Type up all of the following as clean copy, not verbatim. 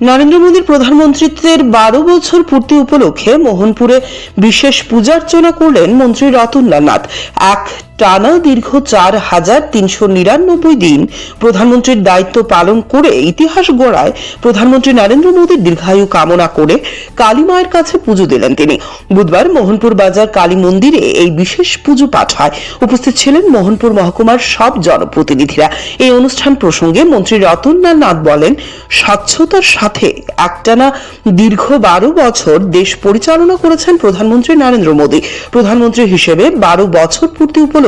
নরেন্দ্র মোদীর প্রধানমন্ত্রীত্বের 12 বছর পূর্তি উপলক্ষে মোহনপুরে বিশেষ পূজার্চনা করলেন মন্ত্রী রতনলাল নাথ। এক টানা দীর্ঘ 4,399 দিন প্রধানমন্ত্রীর দায়িত্ব পালন করে ইতিহাস গড়ায় প্রধানমন্ত্রী নরেন্দ্র মোদীর দীর্ঘায়ু কামনা করে কালী মায়ের কাছে পুজো দিলেন তিনি। বুধবার মোহনপুর বাজার কালী মন্দিরে এই বিশেষ পুজো পাঠ হয়। উপস্থিত ছিলেন মোহনপুর মহকুমার সব জনপ্রতিনিধিরা। এই অনুষ্ঠান প্রসঙ্গে মন্ত্রী রতনলাল নাথ বলেন, স্বচ্ছতার সাথে একটানা দীর্ঘ 12 বছর দেশ পরিচালনা করেছেন প্রধানমন্ত্রী নরেন্দ্র মোদী। প্রধানমন্ত্রী হিসেবে 12 বছর পূর্তি উপলক্ষে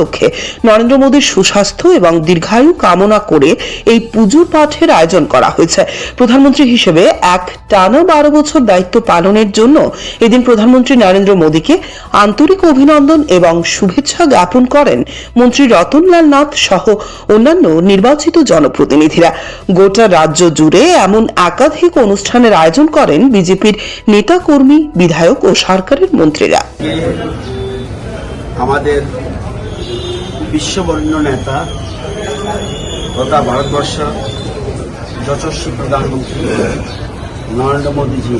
নরেন্দ্র মোদীর সুস্বাস্থ্য এবং দীর্ঘায়ু কামনা করে এই পুজো পাঠের আয়োজন করা হয়েছে। প্রধানমন্ত্রী হিসেবে এক টানা 12 বছর দায়িত্ব পালনের জন্য এদিন প্রধানমন্ত্রী নরেন্দ্র মোদীকে আন্তরিক অভিনন্দন এবং শুভেচ্ছা জ্ঞাপন করেন মন্ত্রী রতনলাল নাথ সহ অন্যান্য নির্বাচিত জনপ্রতিনিধিরা। গোটা রাজ্য জুড়ে এমন একাধিক অনুষ্ঠানের আয়োজন করেন বিজেপির নেতা কর্মী, বিধায়ক ও সরকারের মন্ত্রীরা। আমাদের বিশ্ববরেণ্য নেতা তথা ভারতবর্ষ যশস্বী প্রধানমন্ত্রী নরেন্দ্র মোদীজি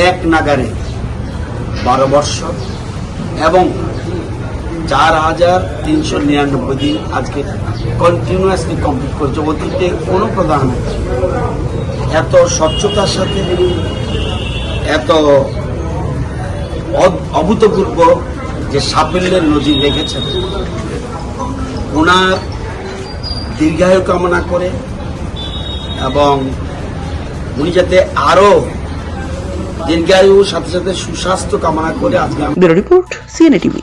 এক নাগারে 12 বর্ষ এবং 4,399 দিন আজকে কন্টিনিউয়াসলি কমপ্লিট করেছে। অতীতে কোনো প্রধানমন্ত্রী এত স্বচ্ছতার সাথে এত অভূতপূর্ব যে সাফল্যের নজির রেখেছেন, ওনার দীর্ঘায়ু কামনা করে এবং উনি যাতে আরো দীর্ঘায়ু সাথে সাথে সুস্বাস্থ্য কামনা করে আজকে ব্যুরো রিপোর্ট, সিএনএ টিভি।